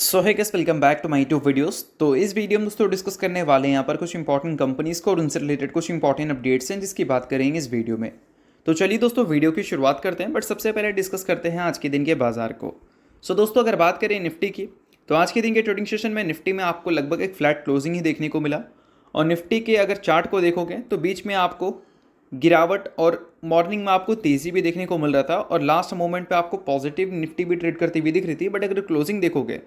So hi guys, welcome back to my to videos. तो इस video में दोस्तों डिस्कस करने वाले हैं यहाँ पर कुछ इंपॉर्टेंट कंपनीज को और उनसे रिलेटेड कुछ इंपॉर्टेंट अपडेट्स हैं जिसकी बात करेंगे इस वीडियो में। तो चलिए दोस्तों वीडियो की शुरुआत करते हैं, बट सबसे पहले डिस्कस करते हैं आज के दिन के बाजार को। सो दोस्तों अगर बात करें निफ्टी की, तो आज के दिन के ट्रेडिंग सेशन में निफ्टी में आपको लगभग एक फ्लैट क्लोजिंग ही देखने को मिला। और निफ्टी के अगर चार्ट को देखोगे तो बीच में आपको गिरावट और मॉर्निंग में आपको तेज़ी भी देखने को मिल रहा था और लास्ट मोमेंट पे आपको पॉजिटिव निफ्टी भी ट्रेड करती हुई दिख रही थी। बट अगर क्लोजिंग देखोगे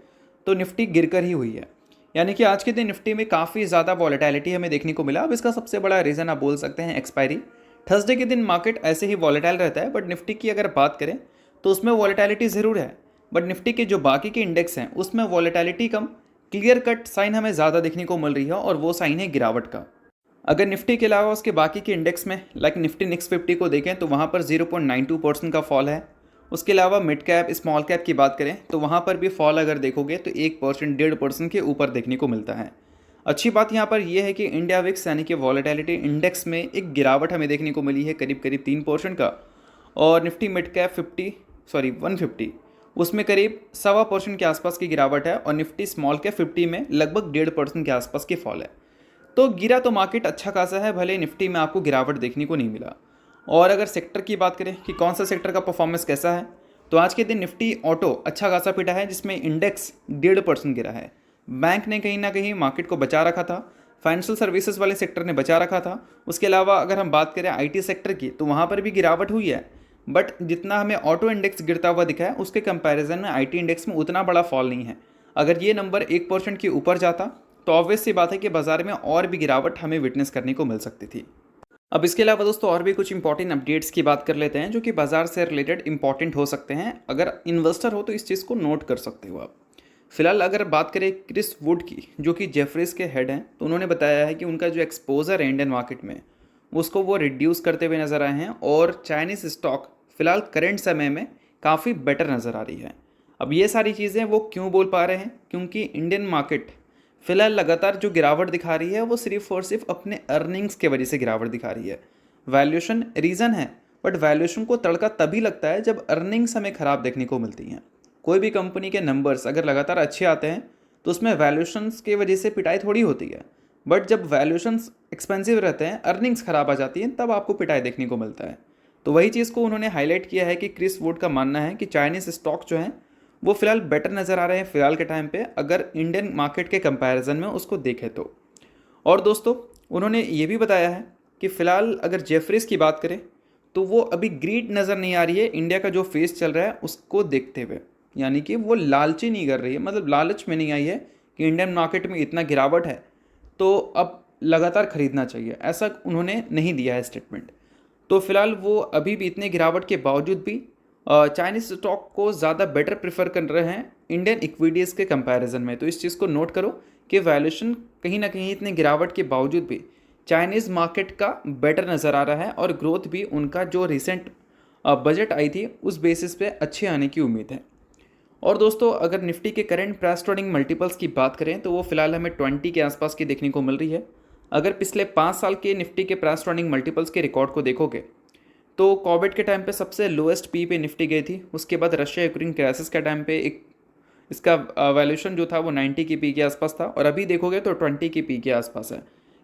तो निफ्टी गिरकर ही हुई है, यानी कि आज के दिन निफ्टी में काफ़ी ज़्यादा वॉलेटिलिटी हमें देखने को मिला। अब इसका सबसे बड़ा रीज़न आप बोल सकते हैं एक्सपायरी। थर्सडे के दिन मार्केट ऐसे ही वॉलेटाइल रहता है, बट निफ्टी की अगर बात करें तो उसमें वॉलेटिलिटी ज़रूर है, बट निफ्टी के जो बाकी के इंडेक्स हैं उसमें वॉलेटिलिटी कम, क्लियर कट साइन हमें ज़्यादा देखने को मिल रही है और वो साइन है गिरावट का। अगर निफ्टी के अलावा उसके बाकी के इंडेक्स में लाइक निफ्टी नेक्स्ट 50 को देखें तो वहाँ पर 0.92% का फॉल है। उसके अलावा मिड कैप स्मॉल कैप की बात करें तो वहाँ पर भी फॉल अगर देखोगे तो 1% 1.5% के ऊपर देखने को मिलता है। अच्छी बात यहाँ पर यह है कि इंडिया विक्स यानी कि वॉलेटिलिटी इंडेक्स में एक गिरावट हमें देखने को मिली है करीब करीब 3% का। और निफ्टी मिड कैप 150 उसमें करीब 1.25% के आसपास की गिरावट है और निफ्टी स्मॉल कैप 50 में लगभग 1.5% के आसपास की फॉल है। तो गिरा तो मार्केट अच्छा खासा है, भले निफ्टी में आपको गिरावट देखने को नहीं मिला। और अगर सेक्टर की बात करें कि कौन सा सेक्टर का परफॉर्मेंस कैसा है, तो आज के दिन निफ्टी ऑटो अच्छा खासा पिटा है जिसमें इंडेक्स 1.5% गिरा है। बैंक ने कहीं ना कहीं मार्केट को बचा रखा था, फाइनेंशियल सर्विसेज वाले सेक्टर ने बचा रखा था। उसके अलावा अगर हम बात करें आईटी सेक्टर की तो वहाँ पर भी गिरावट हुई है, बट जितना हमें ऑटो इंडेक्स गिरता हुआ दिखा है उसके कंपैरिजन में आईटी इंडेक्स में उतना बड़ा फॉल नहीं है। अगर ये नंबर 1% के ऊपर जाता तो ऑब्वियस सी बात है कि बाजार में और भी गिरावट हमें विटनेस करने को मिल सकती थी। अब इसके अलावा दोस्तों और भी कुछ इंपॉर्टेंट अपडेट्स की बात कर लेते हैं जो कि बाजार से रिलेटेड इंपॉर्टेंट हो सकते हैं। अगर इन्वेस्टर हो तो इस चीज़ को नोट कर सकते हो आप। फिलहाल अगर बात करें क्रिस वुड की जो कि जेफरीज के हेड हैं, तो उन्होंने बताया है कि उनका जो एक्सपोजर है इंडियन मार्केट में उसको वो रिड्यूस करते हुए नजर आए हैं और चाइनीज़ स्टॉक फिलहाल करंट समय में काफ़ी बेटर नज़र आ रही है। अब ये सारी चीज़ें वो क्यों बोल पा रहे हैं, क्योंकि इंडियन मार्केट फिलहाल लगातार जो गिरावट दिखा रही है वो सिर्फ और सिर्फ अपने अर्निंग्स के वजह से गिरावट दिखा रही है। वैल्यूएशन रीज़न है, बट वैल्यूएशन को तड़का तभी लगता है जब अर्निंग्स हमें ख़राब देखने को मिलती हैं। कोई भी कंपनी के नंबर्स अगर लगातार अच्छे आते हैं तो उसमें वैल्यूएशंस की वजह से पिटाई थोड़ी होती है, बट जब वैल्यूएशंस एक्सपेंसिव रहते हैं, अर्निंग्स ख़राब आ जाती हैं, तब आपको पिटाई देखने को मिलता है। तो वही चीज़ को उन्होंने हाईलाइट किया है कि क्रिस वुड का मानना है कि चाइनीज़ स्टॉक जो हैं वो फिलहाल बेटर नज़र आ रहे हैं फिलहाल के टाइम पे, अगर इंडियन मार्केट के कंपैरिजन में उसको देखें तो। और दोस्तों उन्होंने ये भी बताया है कि फ़िलहाल अगर जेफरीज की बात करें तो वो अभी ग्रीड नज़र नहीं आ रही है इंडिया का जो फेस चल रहा है उसको देखते हुए, यानी कि वो लालची नहीं कर रही है, मतलब लालच में नहीं आई है कि इंडियन मार्केट में इतना गिरावट है तो अब लगातार खरीदना चाहिए, ऐसा उन्होंने नहीं दिया है स्टेटमेंट। तो फिलहाल वो अभी भी इतने गिरावट के बावजूद भी चाइनीज़ स्टॉक को ज़्यादा बेटर प्रेफर कर रहे हैं इंडियन इक्विटीज़ के कंपैरिजन में। तो इस चीज़ को नोट करो कि वैल्यूएशन कहीं ना कहीं इतने गिरावट के बावजूद भी चाइनीज़ मार्केट का बेटर नज़र आ रहा है और ग्रोथ भी उनका जो रिसेंट बजट आई थी उस बेसिस पे अच्छे आने की उम्मीद है। और दोस्तों अगर निफ्टी के करंट प्राइस ट्रेडिंग मल्टीपल्स की बात करें तो वो फिलहाल हमें 20 के आसपास की देखने को मिल रही है। अगर पिछले 5 साल के निफ्टी के प्राइस ट्रेडिंग मल्टीपल्स के रिकॉर्ड को देखोगे तो कोविड के टाइम पे सबसे लोएस्ट पी पे निफ्टी गई थी। उसके बाद रशिया यूक्रेन क्राइसिस के टाइम पे एक इसका वैल्यूएशन जो था वो 90 की पी के आसपास था और अभी देखोगे तो 20 की पी के आसपास है,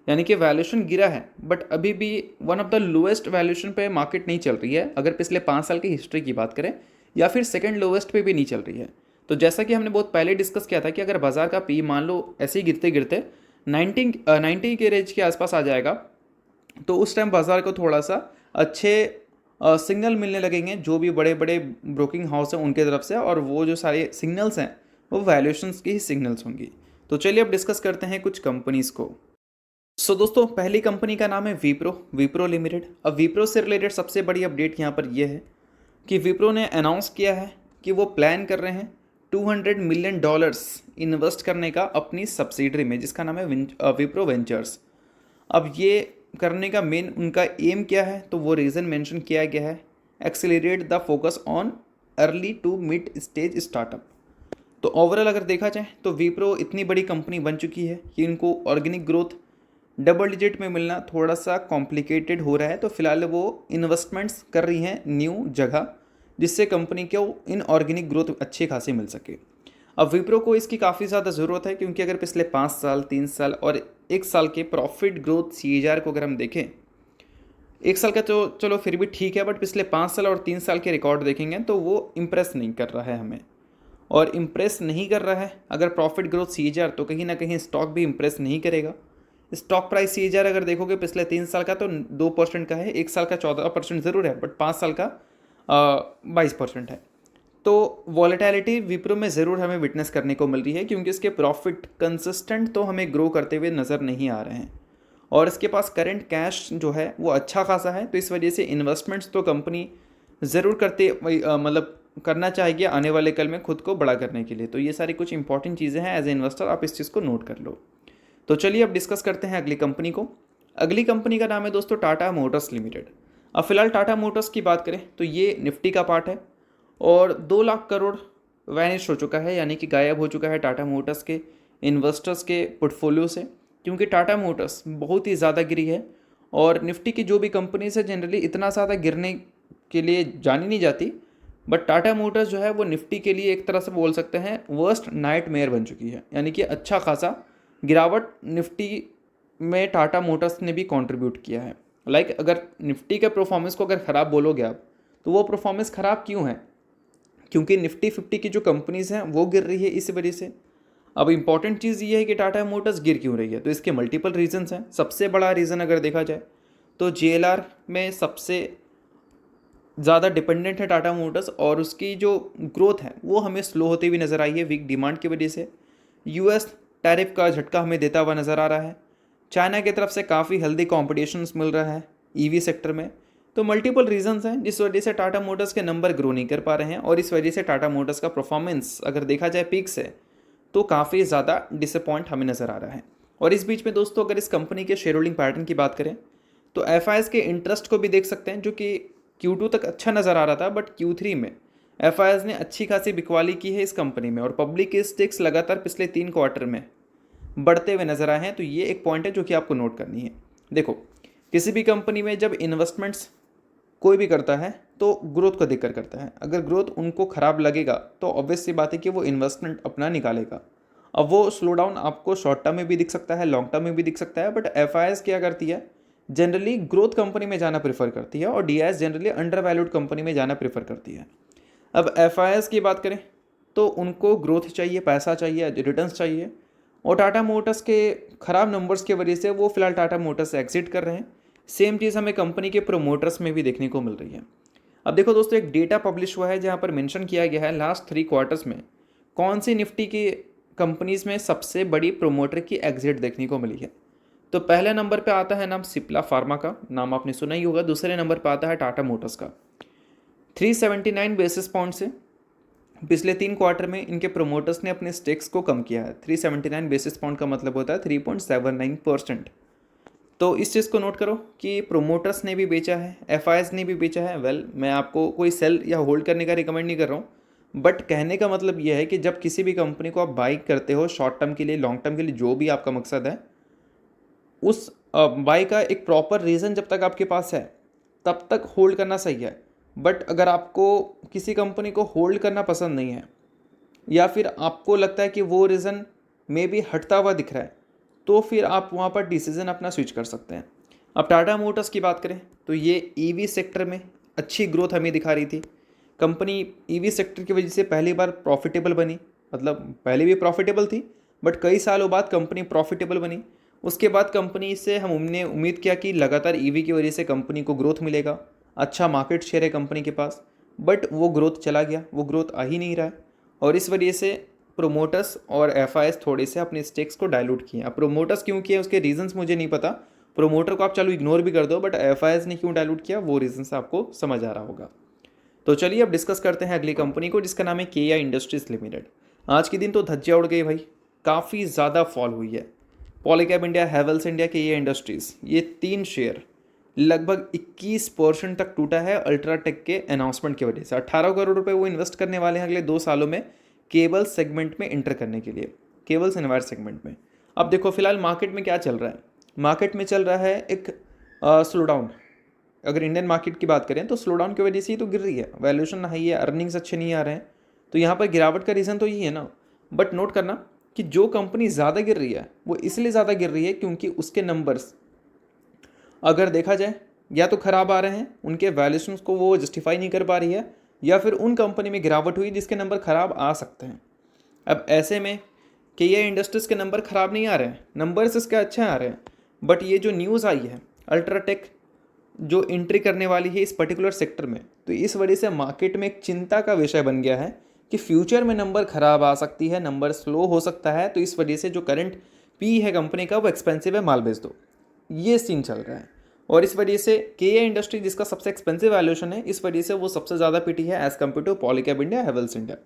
यानी कि वैल्यूएशन गिरा है, बट अभी भी one of the lowest valuation पे मार्केट नहीं चल रही है अगर पिछले 5 साल की हिस्ट्री की बात करें, या फिर सेकेंड लोएस्ट पे भी नहीं चल रही है। तो जैसा कि हमने बहुत पहले डिस्कस किया था कि अगर बाजार का पी मान लो ऐसे ही गिरते गिरते 90 के रेंज के आसपास आ जाएगा तो उस टाइम बाजार को थोड़ा सा अच्छे सिग्नल मिलने लगेंगे जो भी बड़े बड़े ब्रोकिंग हाउस हैं उनके तरफ से, और वो जो सारे सिग्नल्स हैं वो वैल्यूएशंस की ही सिग्नल्स होंगी। तो चलिए अब डिस्कस करते हैं कुछ कंपनीज़ को। सो दोस्तों पहली कंपनी का नाम है विप्रो लिमिटेड। अब विप्रो से रिलेटेड सबसे बड़ी अपडेट यहाँ पर यह है कि विप्रो ने अनाउंस किया है कि वो प्लान कर रहे हैं $200 मिलियन इन्वेस्ट करने का अपनी सब्सिडरी में जिसका नाम है विप्रो वेंचर्स। अब ये करने का मेन उनका एम क्या है, तो वो रीज़न मेंशन किया गया है, accelerate the focus on early to mid stage startup. तो ओवरऑल अगर देखा जाए तो विप्रो इतनी बड़ी कंपनी बन चुकी है कि इनको ऑर्गेनिक ग्रोथ डबल डिजिट में मिलना थोड़ा सा कॉम्प्लिकेटेड हो रहा है। तो फिलहाल वो इन्वेस्टमेंट्स कर रही हैं न्यू जगह जिससे कंपनी को इन ऑर्गेनिक ग्रोथ अच्छी खासी मिल सके। अब विप्रो को इसकी काफ़ी ज़्यादा ज़रूरत है, क्योंकि अगर पिछले 5 साल, 3 साल और 1 साल के प्रॉफिट ग्रोथ CAGR को अगर हम देखें, 1 साल का तो चलो फिर भी ठीक है, बट पिछले 5 साल और 3 साल के रिकॉर्ड देखेंगे तो वो इम्प्रेस नहीं कर रहा है हमें। और इम्प्रेस नहीं कर रहा है अगर प्रॉफिट ग्रोथ CAGR, तो कहीं ना कहीं स्टॉक भी इम्प्रेस नहीं करेगा। स्टॉक प्राइस CAGR अगर देखोगे पिछले 3 साल का तो 2% का है, 1 साल का 14% ज़रूर है, बट 5 साल का 22% है। तो वॉलेटिलिटी विप्रो में ज़रूर हमें विटनेस करने को मिल रही है, क्योंकि इसके प्रॉफिट कंसिस्टेंट तो हमें ग्रो करते हुए नज़र नहीं आ रहे हैं, और इसके पास करंट कैश जो है वो अच्छा खासा है। तो इस वजह से इन्वेस्टमेंट्स तो कंपनी ज़रूर करते मतलब करना चाहेगी आने वाले कल में खुद को बड़ा करने के लिए। तो ये सारी कुछ इंपॉर्टेंट चीज़ें हैं, एज ए इन्वेस्टर आप इस चीज़ को नोट कर लो। तो चलिए अब डिस्कस करते हैं अगली कंपनी को। अगली कंपनी का नाम है दोस्तों टाटा मोटर्स लिमिटेड। अब फिलहाल टाटा मोटर्स की बात करें तो ये निफ्टी का पार्ट है, और 2 लाख करोड़ वैनिश हो चुका है, यानी कि गायब हो चुका है टाटा मोटर्स के इन्वेस्टर्स के पोर्टफोलियो से, क्योंकि टाटा मोटर्स बहुत ही ज़्यादा गिरी है। और निफ्टी की जो भी कंपनीज है जनरली इतना ज़्यादा गिरने के लिए जानी नहीं जाती, बट टाटा मोटर्स जो है वो निफ्टी के लिए एक तरह से बोल सकते हैं वर्स्ट नाइटमेयर बन चुकी है, यानी कि अच्छा खासा गिरावट निफ्टी में टाटा मोटर्स ने भी कंट्रीब्यूट किया है। अगर निफ्टी के परफॉर्मेंस को अगर ख़राब बोलोगे आप, तो वो परफॉर्मेंस ख़राब क्यों है? क्योंकि निफ्टी 50 की जो कंपनीज़ हैं वो गिर रही है इस वजह से। अब इंपॉर्टेंट चीज़ ये है कि टाटा मोटर्स गिर क्यों रही है, तो इसके मल्टीपल रीजंस हैं। सबसे बड़ा रीज़न अगर देखा जाए तो JLR में सबसे ज़्यादा डिपेंडेंट है टाटा मोटर्स, और उसकी जो ग्रोथ है वो हमें स्लो होती हुई नज़र आई है वीक डिमांड की वजह से। US टैरिफ का झटका हमें देता हुआ नज़र आ रहा है। चाइना की तरफ से काफ़ी हेल्दी कॉम्पिटिशन्स मिल रहा है EV सेक्टर में। तो मल्टीपल रीजंस हैं जिस वजह से टाटा मोटर्स के नंबर ग्रो नहीं कर पा रहे हैं, और इस वजह से टाटा मोटर्स का परफॉर्मेंस अगर देखा जाए पीक से तो काफ़ी ज़्यादा डिसअपॉइंट हमें नज़र आ रहा है। और इस बीच में दोस्तों अगर इस कंपनी के शेयर होल्डिंग पैटर्न की बात करें तो FIS के इंटरेस्ट को भी देख सकते हैं, जो कि Q2 तक अच्छा नज़र आ रहा था, बट Q3 में FIS ने अच्छी खासी बिकवाली की है इस कंपनी में, और पब्लिक के स्टेक्स लगातार पिछले 3 क्वार्टर में बढ़ते हुए नजर आए हैं। तो ये एक पॉइंट है जो कि आपको नोट करनी है। देखो, किसी भी कंपनी में जब इन्वेस्टमेंट्स कोई भी करता है तो ग्रोथ को देखकर करता है। अगर ग्रोथ उनको ख़राब लगेगा तो ऑब्वियस सी बात है कि वो इन्वेस्टमेंट अपना निकालेगा। अब वो स्लो डाउन आपको शॉर्ट टर्म में भी दिख सकता है, लॉन्ग टर्म में भी दिख सकता है, बट FIS क्या करती है, जनरली ग्रोथ कंपनी में जाना प्रेफर करती है, और DIS generally under valued company में जाना प्रेफर करती है। अब FIS की बात करें तो उनको ग्रोथ चाहिए, पैसा चाहिए, रिटर्न्स चाहिए, और टाटा मोटर्स के ख़राब नंबर्स की वजह से वो फिलहाल टाटा मोटर्स से एग्जिट कर रहे हैं। सेम चीज़ हमें कंपनी के प्रोमोटर्स में भी देखने को मिल रही है। अब देखो दोस्तों, एक डेटा पब्लिश हुआ है जहाँ पर मेंशन किया गया है लास्ट 3 क्वार्टर्स में कौन सी निफ्टी की कंपनीज़ में सबसे बड़ी प्रोमोटर की एग्जिट देखने को मिली है। तो पहले नंबर पे आता है नाम सिप्ला फार्मा का, नाम आपने सुना ही होगा। दूसरे नंबर पे आता है टाटा मोटर्स का। 379 बेसिस पॉइंट से पिछले 3 क्वार्टर में इनके प्रोमोटर्स ने अपने स्टेक्स को कम किया है। 379 बेसिस पॉइंट का मतलब होता है 3.79%। तो इस चीज़ को नोट करो कि प्रोमोटर्स ने भी बेचा है, FIS ने भी बेचा है। मैं आपको कोई सेल या होल्ड करने का रिकमेंड नहीं कर रहा हूँ, बट कहने का मतलब यह है कि जब किसी भी कंपनी को आप बाई करते हो शॉर्ट टर्म के लिए, लॉन्ग टर्म के लिए, जो भी आपका मकसद है, उस बाई का एक प्रॉपर रीज़न जब तक आपके पास है तब तक होल्ड करना सही है। बट अगर आपको किसी कंपनी को होल्ड करना पसंद नहीं है, या फिर आपको लगता है कि वो रीज़न में भी हटता हुआ दिख रहा है, तो फिर आप वहाँ पर डिसीज़न अपना स्विच कर सकते हैं। अब टाटा मोटर्स की बात करें तो ये EV सेक्टर में अच्छी ग्रोथ हमें दिखा रही थी। कंपनी EV सेक्टर की वजह से पहली बार प्रॉफिटेबल बनी, मतलब पहले भी प्रॉफिटेबल थी, बट कई सालों बाद कंपनी प्रॉफिटेबल बनी। उसके बाद कंपनी से हमने उम्मीद किया कि लगातार EV की वजह से कंपनी को ग्रोथ मिलेगा, अच्छा मार्केट शेयर है कंपनी के पास, बट वो ग्रोथ चला गया, वो ग्रोथ आ ही नहीं रहा है, और इस वजह से प्रोमोटर्स और FIS थोड़े से अपने स्टेक्स को डाइल्यूट किए। अब प्रोमोटर्स क्यों किए उसके रीजंस मुझे नहीं पता, प्रोमोटर को आप चलो इग्नोर भी कर दो, बट FIS ने क्यों डाइल्यूट किया वो रीजंस आपको समझ आ रहा होगा। तो चलिए अब डिस्कस करते हैं अगली कंपनी को, जिसका नाम है KI इंडस्ट्रीज़ लिमिटेड। आज के दिन तो धज्जियां उड़ गई भाई, काफ़ी ज़्यादा फॉल हुई है। Polycab India, Havells India, KI industries, ये 3 शेयर लगभग 21% तक टूटा है अल्ट्राटेक के अनाउंसमेंट की वजह से। 18 करोड़ रुपए वो इन्वेस्ट करने वाले हैं अगले 2 सालों में केबल सेगमेंट में एंटर करने के लिए, केबल्स एंड वायर सेगमेंट में। अब देखो फिलहाल मार्केट में क्या चल रहा है, मार्केट में चल रहा है एक स्लो डाउन। अगर इंडियन मार्केट की बात करें तो स्लो डाउन की वजह से ही तो गिर रही है, वैल्यूएशन हाई है, अर्निंग्स अच्छे नहीं आ रहे हैं, तो यहाँ पर गिरावट का रीज़न तो यही है ना। बट नोट करना कि जो कंपनी ज़्यादा गिर रही है वो इसलिए ज़्यादा गिर रही है क्योंकि उसके नंबर्स अगर देखा जाए या तो ख़राब आ रहे हैं, उनके वैल्यूशंस को वो जस्टिफाई नहीं कर पा रही है, या फिर उन कंपनी में गिरावट हुई जिसके नंबर ख़राब आ सकते हैं। अब ऐसे में कि ये इंडस्ट्रीज़ के नंबर ख़राब नहीं आ रहे हैं, नंबर्स इसके अच्छे आ रहे हैं, बट ये जो न्यूज़ आई है अल्ट्राटेक जो एंट्री करने वाली है इस पर्टिकुलर सेक्टर में, तो इस वजह से मार्केट में एक चिंता का विषय बन गया है कि फ्यूचर में नंबर ख़राब आ सकती है, नंबर स्लो हो सकता है, तो इस वजह से जो करंट पी है कंपनी का वो एक्सपेंसिव है, माल बेच दो, ये सीन चल रहा है। और इस वजह से के इंडस्ट्री जिसका सबसे एक्सपेंसिव वैल्यूएशन है, इस वजह से वो सबसे ज़्यादा पिटी है as compare to Polycab India, Havells India.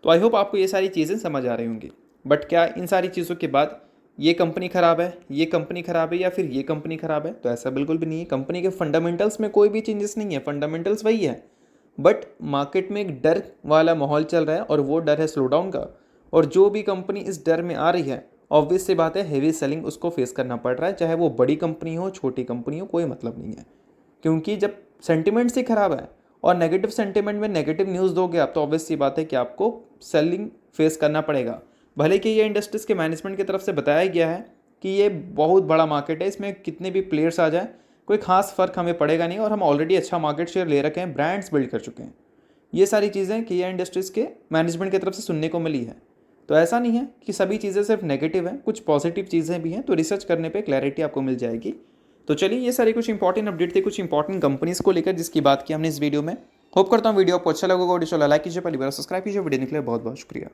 तो आई होप आपको ये सारी चीज़ें समझ आ रही होंगी। बट क्या इन सारी चीज़ों के बाद ये कंपनी ख़राब है, ये कंपनी ख़राब है या फिर ये कंपनी ख़राब है? तो ऐसा बिल्कुल भी नहीं है। कंपनी के फंडामेंटल्स में कोई भी चेंजेस नहीं है, फंडामेंटल्स वही है, बट मार्केट में एक डर वाला माहौल चल रहा है और वो डर है स्लो डाउन का। और जो भी कंपनी इस डर में आ रही है, ऑब्वियस सी बात है हेवी सेलिंग उसको फेस करना पड़ रहा है, चाहे वो बड़ी कंपनी हो छोटी कंपनी हो, कोई मतलब नहीं है। क्योंकि जब सेंटिमेंट्स ही ख़राब है और नेगेटिव सेंटिमेंट में नेगेटिव न्यूज़ दोगे आप, तो ऑब्वियस सी बात है कि आपको सेलिंग फेस करना पड़ेगा। भले कि ये इंडस्ट्रीज़ के मैनेजमेंट की तरफ से बताया गया है कि ये बहुत बड़ा मार्केट है, इसमें कितने भी प्लेयर्स आ जाए कोई खास फ़र्क हमें पड़ेगा नहीं, और हम ऑलरेडी अच्छा मार्केट शेयर ले रखे हैं, ब्रांड्स बिल्ड कर चुके हैं। ये सारी चीज़ें किया इंडस्ट्रीज़ के मैनेजमेंट की तरफ से सुनने को मिली है। तो ऐसा नहीं है कि सभी चीज़ें सिर्फ नेगेटिव हैं, कुछ पॉजिटिव चीज़ें भी हैं, तो रिसर्च करने पे क्लैरिटी आपको मिल जाएगी। तो चलिए, ये सारी कुछ इंपॉर्टेंट अपडेट थी कुछ इंपॉर्टेंट कंपनीज़ को लेकर जिसकी बात की हमने इस वीडियो में। होप करता हूँ वीडियो आपको अच्छा लगा होगा। लाइक कीजिए, पहली बार सब्सक्राइब कीजिए। वीडियो निकले बहुत बहुत शुक्रिया।